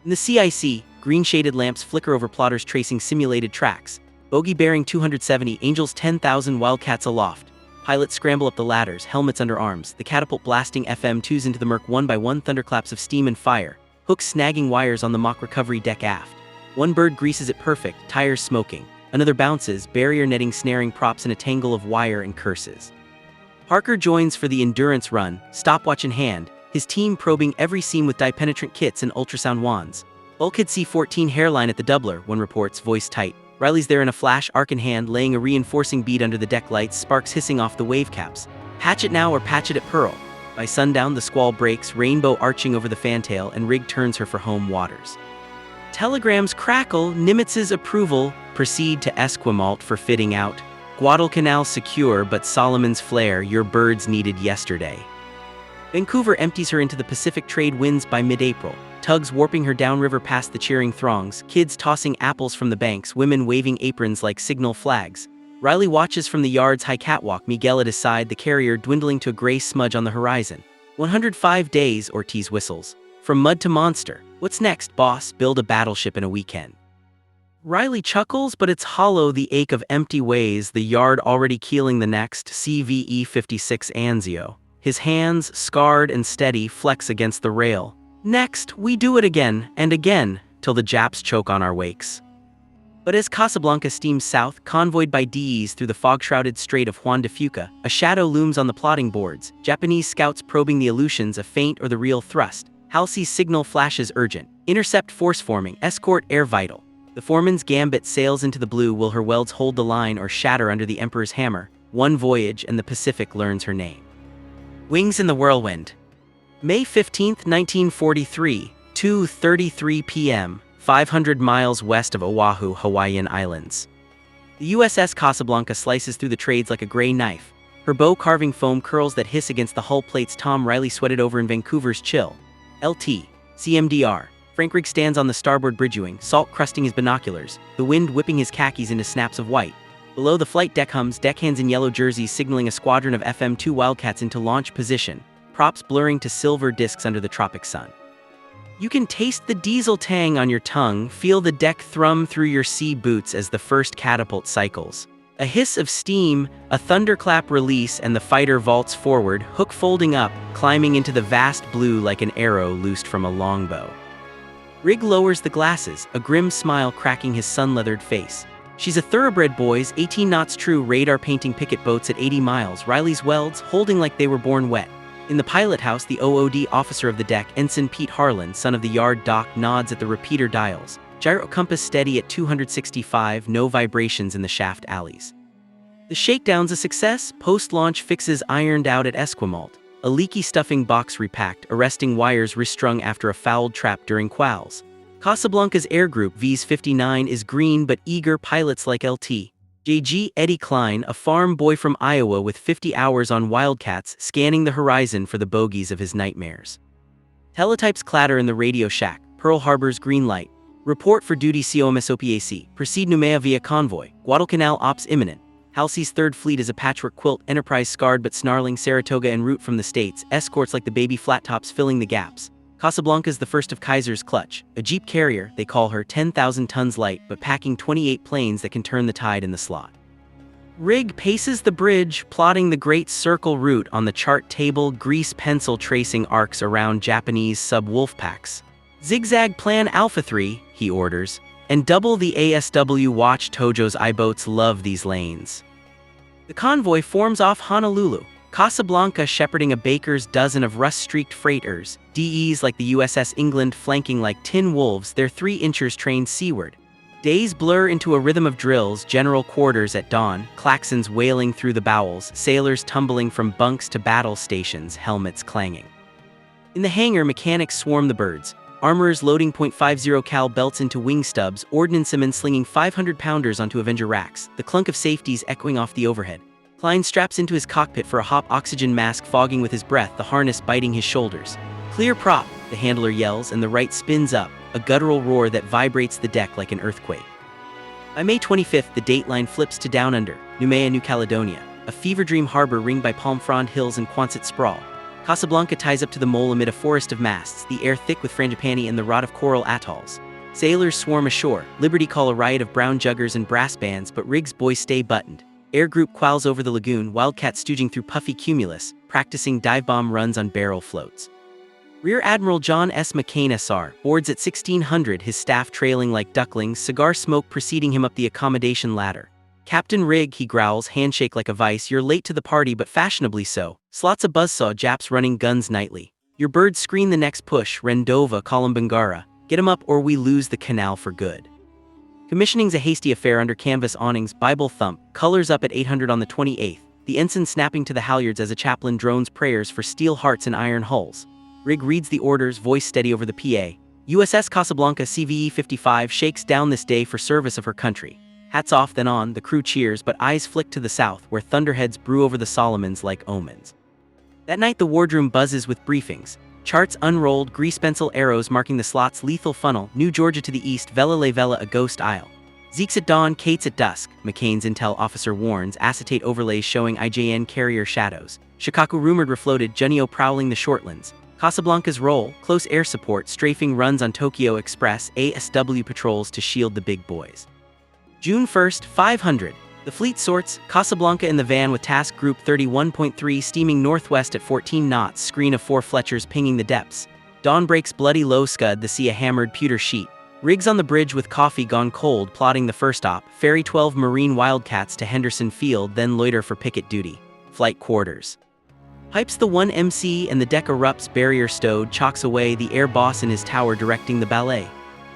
In the CIC, green-shaded lamps flicker over plotters tracing simulated tracks. Bogey bearing 270, Angels 10,000 Wildcats aloft. Pilots scramble up the ladders, helmets under arms, the catapult blasting FM2s into the murk one by one, thunderclaps of steam and fire, hooks snagging wires on the mock recovery deck aft. One bird greases it perfect, tires smoking. Another bounces, barrier netting snaring props in a tangle of wire and curses. Parker joins for the endurance run, stopwatch in hand, his team probing every seam with dye-penetrant kits and ultrasound wands. Bulkhead C-14 hairline at the doubler, one reports, voice tight. Riley's there in a flash, arc in hand, laying a reinforcing bead under the deck lights, sparks hissing off the wave caps. Hatch it now or patch it at Pearl. By sundown, the squall breaks, rainbow arching over the fantail, and Rigg turns her for home waters. Telegrams crackle, Nimitz's approval, proceed to Esquimalt for fitting out. Guadalcanal secure, but Solomon's flare, your birds needed yesterday. Vancouver empties her into the Pacific trade winds by mid-April. Tugs warping her downriver past the cheering throngs, kids tossing apples from the banks, women waving aprons like signal flags. Riley watches from the yard's high catwalk, Miguel at his side, the carrier dwindling to a gray smudge on the horizon. 105 days, Ortiz whistles. From mud to monster. What's next, boss? Build a battleship in a weekend. Riley chuckles, but it's hollow, the ache of empty ways, the yard already keeling the next CVE-56 Anzio. His hands, scarred and steady, flex against the rail. Next, we do it again, and again, till the Japs choke on our wakes. But as Casablanca steams south, convoyed by DEs through the fog-shrouded Strait of Juan de Fuca, a shadow looms on the plotting boards, Japanese scouts probing the Aleutians, a feint or the real thrust. Halsey's signal flashes urgent. Intercept force forming, escort air vital. The foreman's gambit sails into the blue. Will her welds hold the line or shatter under the Emperor's hammer? One voyage and the Pacific learns her name. Wings in the Whirlwind. May 15, 1943, 2:33 p.m., 500 miles west of Oahu, Hawaiian Islands. The USS Casablanca slices through the trades like a gray knife. Her bow-carving foam curls that hiss against the hull plates Tom Riley sweated over in Vancouver's chill. LT, CMDR. Frank Rigg stands on the starboard bridgewing, salt crusting his binoculars, the wind whipping his khakis into snaps of white. Below, the flight deck hums, deckhands in yellow jerseys signaling a squadron of FM-2 Wildcats into launch position, props blurring to silver discs under the tropic sun. You can taste the diesel tang on your tongue, feel the deck thrum through your sea boots as the first catapult cycles. A hiss of steam, a thunderclap release, and the fighter vaults forward, hook folding up, climbing into the vast blue like an arrow loosed from a longbow. Rigg lowers the glasses, a grim smile cracking his sun-leathered face. She's a thoroughbred, boys, 18 knots true, radar painting picket boats at 80 miles, Riley's welds holding like they were born wet. In the pilot house, the OOD officer of the deck, Ensign Pete Harlan, son of the yard dock, nods at the repeater dials. Gyro compass steady at 265, no vibrations in the shaft alleys. The shakedown's a success, post-launch fixes ironed out at Esquimalt. A leaky stuffing box repacked, arresting wires restrung after a fouled trap during quals. Casablanca's air group, V's 59, is green but eager pilots like LT. JG Eddie Klein, a farm boy from Iowa with 50 hours on Wildcats, scanning the horizon for the bogies of his nightmares. Teletypes clatter in the radio shack, Pearl Harbor's green light. Report for duty COMSOPAC, proceed Noumea via convoy, Guadalcanal ops imminent. Halsey's third fleet is a patchwork quilt, Enterprise scarred but snarling, Saratoga en route from the States, escorts like the baby flat tops filling the gaps. Casablanca's the first of Kaiser's clutch, a jeep carrier, they call her, 10,000 tons light but packing 28 planes that can turn the tide in the slot. Rigg paces the bridge, plotting the great circle route on the chart table, grease pencil tracing arcs around Japanese sub-wolfpacks. Zigzag plan Alpha 3, he orders. And double the ASW watch. Tojo's I-boats love these lanes. The convoy forms off Honolulu, Casablanca shepherding a baker's dozen of rust-streaked freighters, DEs like the USS England flanking like tin wolves, their 3-inchers trained seaward. Days blur into a rhythm of drills, general quarters at dawn, claxons wailing through the bowels, sailors tumbling from bunks to battle stations, helmets clanging. In the hangar, mechanics swarm the birds. Armorers loading .50 cal belts into wing stubs, ordnancemen slinging 500-pounders onto Avenger racks, the clunk of safeties echoing off the overhead. Klein straps into his cockpit for a hop, oxygen mask fogging with his breath, the harness biting his shoulders. Clear prop, the handler yells, and the right spins up, a guttural roar that vibrates the deck like an earthquake. By May 25th, the dateline flips to Down Under, Noumea, New Caledonia, a fever dream harbor ringed by palm frond hills and Quonset sprawl. Casablanca ties up to the mole amid a forest of masts, the air thick with frangipani and the rot of coral atolls. Sailors swarm ashore, Liberty call a riot of brown juggers and brass bands, but Rigg's boys stay buttoned. Air group quails over the lagoon, Wildcat stooging through puffy cumulus, practicing dive bomb runs on barrel floats. Rear Admiral John S. McCain SR boards at 1600, his staff trailing like ducklings, cigar smoke preceding him up the accommodation ladder. Captain Rigg, he growls, handshake like a vice, you're late to the party but fashionably so. Slots a buzzsaw, Japs running guns nightly. Your birds screen the next push, Rendova, Columbangara. Get 'em up or we lose the canal for good. Commissioning's a hasty affair under canvas awnings, Bible thump, colors up at 800 on the 28th, the ensign snapping to the halyards as a chaplain drones prayers for steel hearts and iron hulls. Rigg reads the orders, voice steady over the PA. USS Casablanca CVE-55 shakes down this day for service of her country. Hats off then on, the crew cheers but eyes flick to the south where thunderheads brew over the Solomons like omens. That night the wardroom buzzes with briefings. Charts unrolled, grease pencil arrows marking the slot's lethal funnel, New Georgia to the east, Vela Le Vela a ghost isle. Zeke's at dawn, Kate's at dusk, McCain's intel officer warns, acetate overlays showing IJN carrier shadows. Shikaku rumored refloated, Junnio prowling the shortlands. Casablanca's roll, close air support, strafing runs on Tokyo Express, ASW patrols to shield the big boys. June 1st, 500. The fleet sorts, Casablanca in the van with task group 31.3 steaming northwest at 14 knots, screen of 4 Fletchers pinging the depths. Dawn breaks bloody low scud, the sea a hammered pewter sheet. Rigs on the bridge with coffee gone cold plotting the first op, ferry 12 Marine Wildcats to Henderson Field then loiter for picket duty. Flight quarters. Hypes the 1MC and the deck erupts, barrier stowed, chalks away, the air boss in his tower directing the ballet.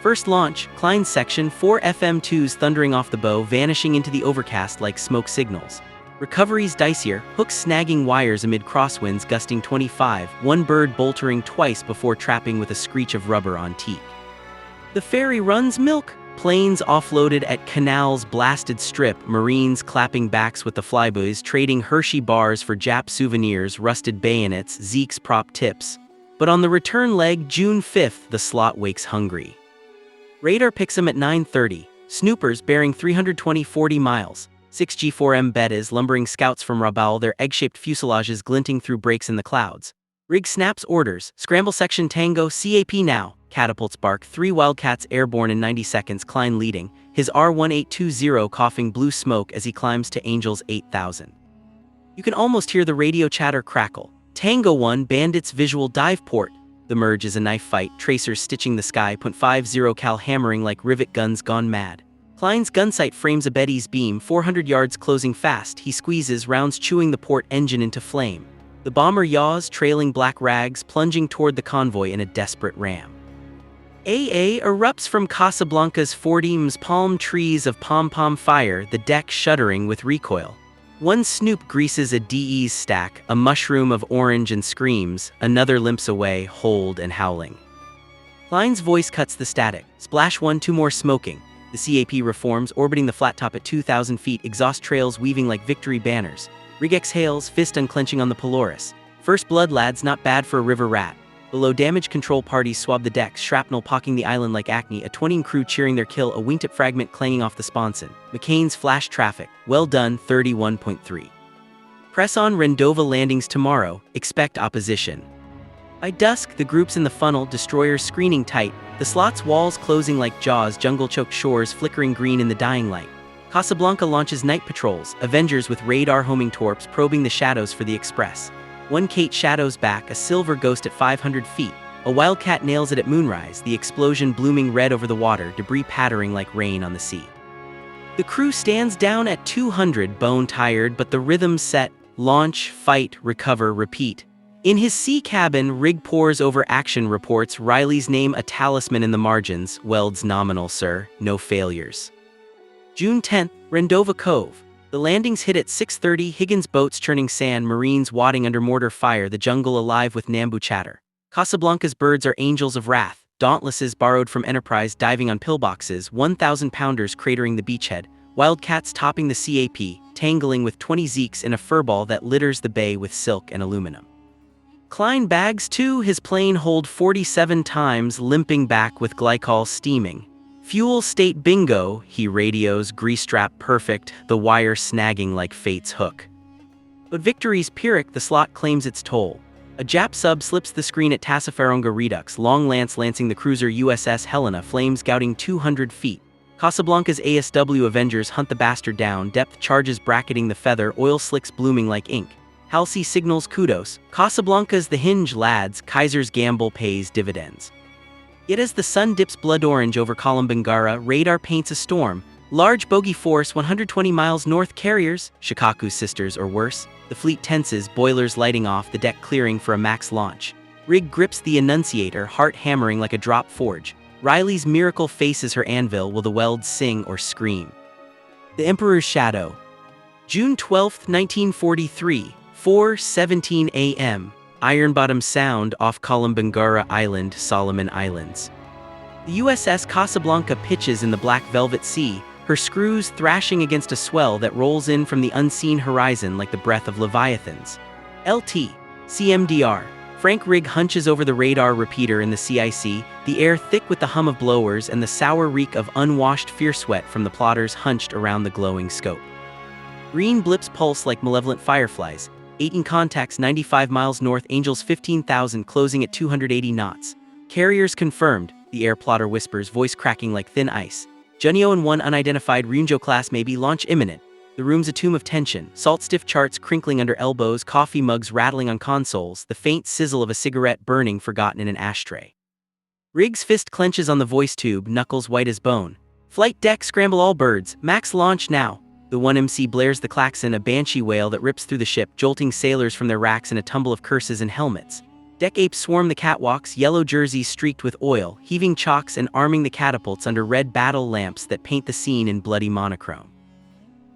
First launch, Klein's section, 4 FM2s thundering off the bow, vanishing into the overcast like smoke signals. Recovery's dicier, hooks snagging wires amid crosswinds gusting 25, one bird boltering twice before trapping with a screech of rubber on teak. The ferry runs milk. Planes offloaded at Canal's blasted strip, Marines clapping backs with the flyboys, trading Hershey bars for Jap souvenirs, rusted bayonets, Zeke's prop tips. But on the return leg, June 5th, the slot wakes hungry. Radar picks him at 9:30. Snoopers bearing 340 miles. 6G4M Betas lumbering scouts from Rabaul, their egg-shaped fuselages glinting through breaks in the clouds. Rig snaps orders, scramble section Tango, CAP now. Catapults bark, 3 Wildcats airborne in 90 seconds, Klein leading, his R1820 coughing blue smoke as he climbs to Angels 8000. You can almost hear the radio chatter crackle. Tango 1 Bandits visual dive port. The merge is a knife fight, tracers stitching the sky, .50 cal hammering like rivet guns gone mad. Klein's gunsight frames a Betty's beam, 400 yards closing fast, he squeezes, rounds chewing the port engine into flame. The bomber yaws, trailing black rags, plunging toward the convoy in a desperate ram. AA erupts from Casablanca's 40's palm trees of pom-pom fire, the deck shuddering with recoil. One Snoop greases a DE's stack, a mushroom of orange and screams, another limps away, hold and howling. Klein's voice cuts the static. Splash 1, 2 more smoking. The CAP reforms, orbiting the flat top at 2,000 feet, exhaust trails weaving like victory banners. Rig exhales, fist unclenching on the Polaris. First blood, lads, not bad for a river rat. Below, damage control parties swab the decks, shrapnel pocking the island like acne, a 20 crew cheering their kill, a wingtip fragment clanging off the sponson. McCain's flash traffic, well done, 31.3. Press on Rendova landings tomorrow, expect opposition. By dusk, the groups in the funnel, destroyers screening tight, the slot's walls closing like jaws, jungle-choked shores flickering green in the dying light. Casablanca launches night patrols, Avengers with radar homing torps probing the shadows for the Express. One Kate shadows back, a silver ghost at 500 feet. A Wildcat nails it at moonrise, the explosion blooming red over the water, debris pattering like rain on the sea. The crew stands down at 200, bone-tired, but the rhythm's set. Launch, fight, recover, repeat. In his sea cabin, Rig pores over action reports, Riley's name a talisman in the margins, Weld's nominal, sir, no failures. June 10th, Rendova Cove. The landings hit at 6:30, Higgins boats churning sand, Marines wadding under mortar fire, the jungle alive with Nambu chatter. Casablanca's birds are angels of wrath, Dauntlesses borrowed from Enterprise diving on pillboxes, 1,000-pounders cratering the beachhead, Wildcats topping the CAP, tangling with 20 Zeeks in a furball that litters the bay with silk and aluminum. Klein bags too, his plane holed 47 times, limping back with glycol steaming. Fuel state bingo, he radios, grease strap perfect, the wire snagging like fate's hook. But victory's Pyrrhic, the slot claims its toll. A Jap sub slips the screen at Tassafaronga Redux, long lance lancing the cruiser USS Helena, flames gouting 200 feet. Casablanca's ASW Avengers hunt the bastard down, depth charges bracketing the feather, oil slicks blooming like ink. Halsey signals kudos, Casablanca's the hinge, lads, Kaiser's gamble pays dividends. Yet as the sun dips blood orange over Kolombangara, radar paints a storm. Large bogey force 120 miles north, carriers, Shikaku's sisters or worse. The fleet tenses, boilers lighting off, the deck clearing for a max launch. Rig grips the Annunciator, heart hammering like a drop forge. Riley's miracle faces her anvil, will the Welds sing or scream? The Emperor's Shadow. June 12, 1943, 4:17 a.m. Iron Bottom Sound off Kolombangara Island, Solomon Islands. The USS Casablanca pitches in the Black Velvet Sea, her screws thrashing against a swell that rolls in from the unseen horizon like the breath of leviathans. LT, CMDR. Frank rig hunches over the radar repeater in the CIC, the air thick with the hum of blowers and the sour reek of unwashed fear sweat from the plotters hunched around the glowing scope. Green blips pulse like malevolent fireflies. 18 contacts 95 miles north, Angels 15,000 closing at 280 knots. Carriers confirmed, the air plotter whispers, voice cracking like thin ice. Junio and one unidentified Ryunjo class may be launch imminent. The room's a tomb of tension, salt-stiff charts crinkling under elbows, coffee mugs rattling on consoles, the faint sizzle of a cigarette burning forgotten in an ashtray. Riggs' fist clenches on the voice tube, knuckles white as bone. Flight deck, scramble all birds, max launch now. The 1MC blares the klaxon, a banshee wail that rips through the ship, jolting sailors from their racks in a tumble of curses and helmets. Deck apes swarm the catwalks, yellow jerseys streaked with oil, heaving chocks and arming the catapults under red battle lamps that paint the scene in bloody monochrome.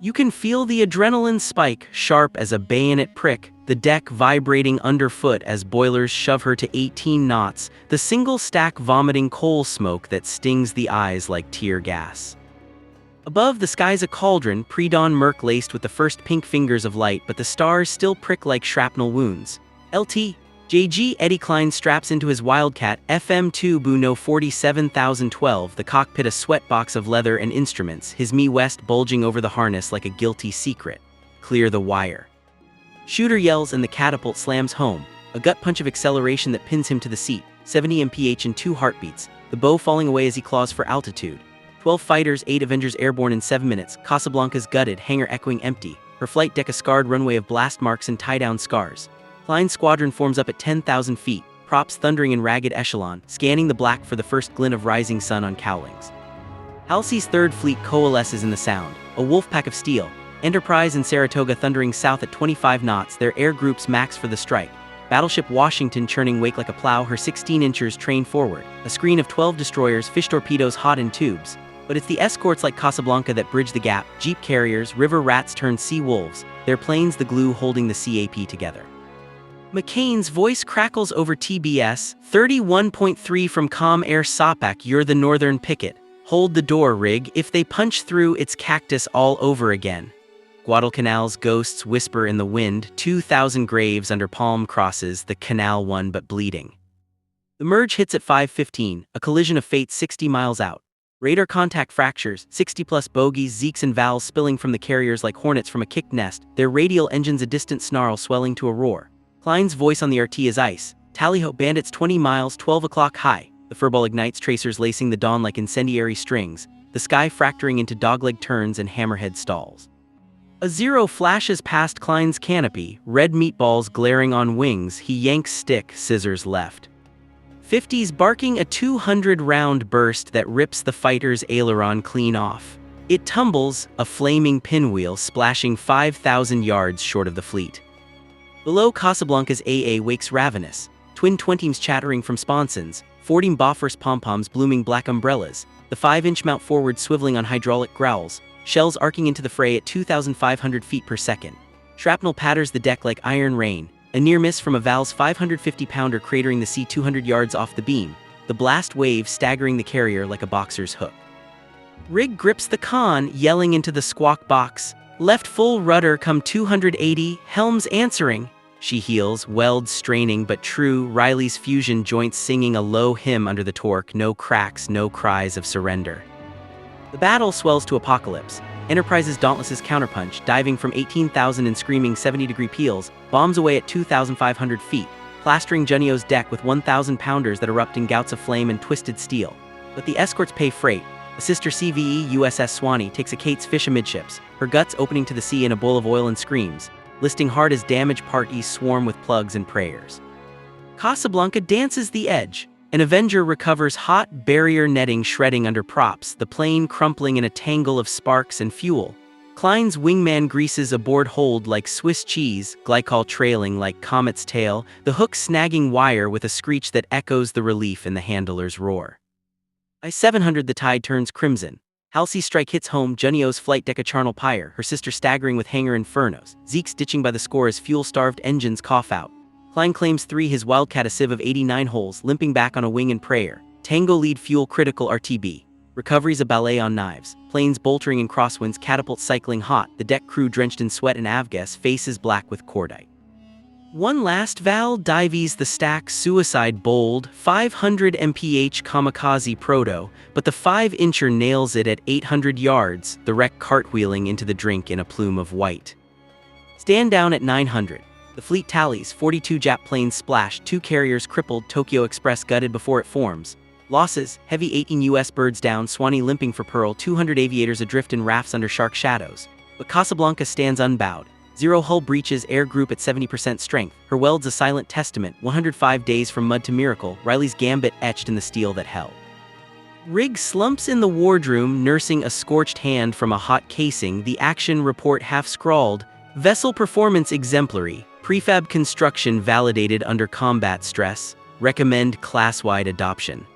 You can feel the adrenaline spike, sharp as a bayonet prick, the deck vibrating underfoot as boilers shove her to 18 knots, the single stack vomiting coal smoke that stings the eyes like tear gas. Above, the sky's a cauldron, pre-dawn murk laced with the first pink fingers of light, but the stars still prick like shrapnel wounds. LT. JG. Eddie Klein straps into his Wildcat FM2 Buno 47012, the cockpit a sweatbox of leather and instruments, his Mi West bulging over the harness like a guilty secret. Clear the wire. Shooter yells and the catapult slams home, a gut punch of acceleration that pins him to the seat, 70 mph in 2 heartbeats, the bow falling away as he claws for altitude. 12 fighters, 8 Avengers airborne in 7 minutes, Casablanca's gutted, hangar echoing empty, her flight deck a scarred runway of blast marks and tie-down scars. Klein's squadron forms up at 10,000 feet, props thundering in ragged echelon, scanning the black for the first glint of rising sun on cowlings. Halsey's Third Fleet coalesces in the sound, a wolf pack of steel, Enterprise and Saratoga thundering south at 25 knots, their air groups max for the strike. Battleship Washington churning wake like a plow, her 16-inchers train forward, a screen of 12 destroyers, fish torpedoes hot in tubes. But it's the escorts like Casablanca that bridge the gap, jeep carriers, river rats turned sea wolves, their planes the glue holding the CAP together. McCain's voice crackles over TBS, 31.3 from Com Air Sapak, you're the northern picket. Hold the door, rig, if they punch through, it's cactus all over again. Guadalcanal's ghosts whisper in the wind, 2,000 graves under palm crosses, the canal one but bleeding. The merge hits at 5:15, a collision of fate 60 miles out. Radar contact fractures, 60-plus bogies, zeeks and vowels spilling from the carriers like hornets from a kicked nest, their radial engines a distant snarl swelling to a roar. Klein's voice on the RT is ice. Tally-ho, bandits 20 miles, 12 o'clock high. The furball ignites, tracers lacing the dawn like incendiary strings, the sky fracturing into dogleg turns and hammerhead stalls. A zero flashes past Klein's canopy, red meatballs glaring on wings, he yanks stick, scissors left. 50's barking a 200-round burst that rips the fighter's aileron clean off. It tumbles, a flaming pinwheel splashing 5,000 yards short of the fleet. Below, Casablanca's AA wakes ravenous, twin 20s chattering from sponsons, 14 Bofors pom-poms blooming black umbrellas, the 5-inch mount forward swiveling on hydraulic growls, shells arcing into the fray at 2,500 feet per second. Shrapnel patters the deck like iron rain, a near miss from a Val's 550-pounder cratering the sea 200 yards off the beam, the blast wave staggering the carrier like a boxer's hook. Rig grips the con, yelling into the squawk box, left full rudder come 280, helms answering. She heels, welds straining but true, Riley's fusion joints singing a low hymn under the torque, no cracks, no cries of surrender. The battle swells to apocalypse. Enterprise's Dauntless's counterpunch, diving from 18,000 and screaming 70-degree peels, bombs away at 2,500 feet, plastering Junio's deck with 1,000-pounders that erupt in gouts of flame and twisted steel. But the escorts pay freight. A sister CVE USS Swanee takes a Kate's fish amidships, her guts opening to the sea in a bowl of oil and screams, listing hard as damaged parties swarm with plugs and prayers. Casablanca dances the edge. An Avenger recovers hot barrier netting shredding under props, the plane crumpling in a tangle of sparks and fuel. Klein's wingman greases aboard hold like Swiss cheese, glycol trailing like comet's tail, the hook snagging wire with a screech that echoes the relief in the handler's roar. I-700 the tide turns crimson. Halsey's strike hits home, Junio's flight deck a charnel pyre, her sister staggering with hangar infernos, Zeke's ditching by the score as fuel-starved engines cough out. Klein claims 3, his Wildcat a sieve of 89 holes, limping back on a wing in prayer. Tango lead fuel critical RTB. Recovery's a ballet on knives. Planes boltering in crosswinds, catapults cycling hot, the deck crew drenched in sweat and avgas, faces black with cordite. One last Val Dives the stack suicide bold, 500 mph kamikaze proto, but the 5-incher nails it at 800 yards, the wreck cartwheeling into the drink in a plume of white. Stand down at 900. The fleet tallies, 42 Jap planes splashed, 2 carriers crippled, Tokyo Express gutted before it forms. Losses, heavy 18 U.S. birds down, Swanee limping for Pearl, 200 aviators adrift in rafts under shark shadows. But Casablanca stands unbowed. 0 hull breaches, air group at 70% strength. Her weld's a silent testament, 105 days from mud to miracle, Riley's gambit etched in the steel that held. Rig slumps in the wardroom, nursing a scorched hand from a hot casing, the action report half-scrawled. Vessel performance exemplary, prefab construction validated under combat stress, recommend class-wide adoption.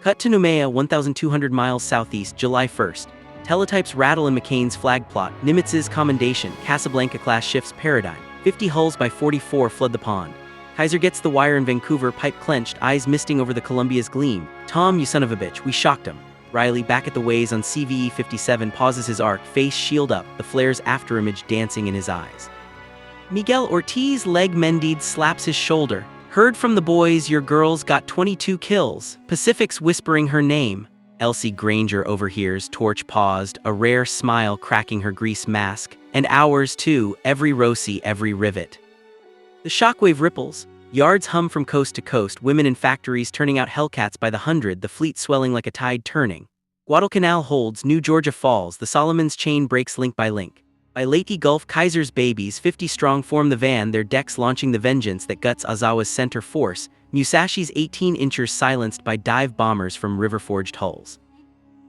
Cut to Noumea, 1,200 miles southeast, July 1st. Teletypes rattle in McCain's flag plot, Nimitz's commendation, Casablanca-class shifts paradigm. 50 hulls by 44 flood the pond. Kaiser gets the wire in Vancouver, pipe clenched, eyes misting over the Columbia's gleam. Tom, you son of a bitch, we shocked him. Riley, back at the ways on CVE 57, pauses his arc, face shield up, the flare's afterimage dancing in his eyes. Miguel Ortiz, leg mended, slaps his shoulder. Heard from the boys your girl's got 22 kills. Pacific's whispering her name. Elsie Granger overhears, torch paused, a rare smile cracking her grease mask. And ours too, every Rossi, every rivet. The shockwave ripples. Yards hum from coast to coast, women in factories turning out Hellcats by the hundred, the fleet swelling like a tide turning. Guadalcanal holds, New Georgia falls, the Solomon's chain breaks link by link. By Leyte Gulf, Kaiser's babies, 50 strong, form the van, their decks launching the vengeance that guts Ozawa's center force. Musashi's 18-inchers silenced by dive bombers from river-forged hulls.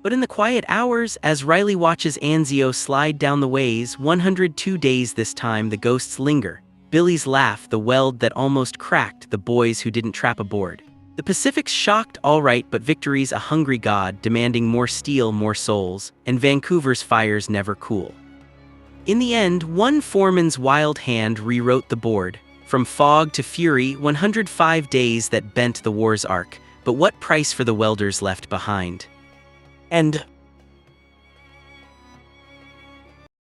But in the quiet hours, as Riley watches Anzio slide down the ways, 102 days this time, the ghosts linger. Billy's laugh, the weld that almost cracked, the boys who didn't trap aboard. The Pacific's shocked, all right, but victory's a hungry god, demanding more steel, more souls, and Vancouver's fires never cool. In the end, one foreman's wild hand rewrote the board. From fog to fury, 105 days that bent the war's arc, but what price for the welders left behind? End.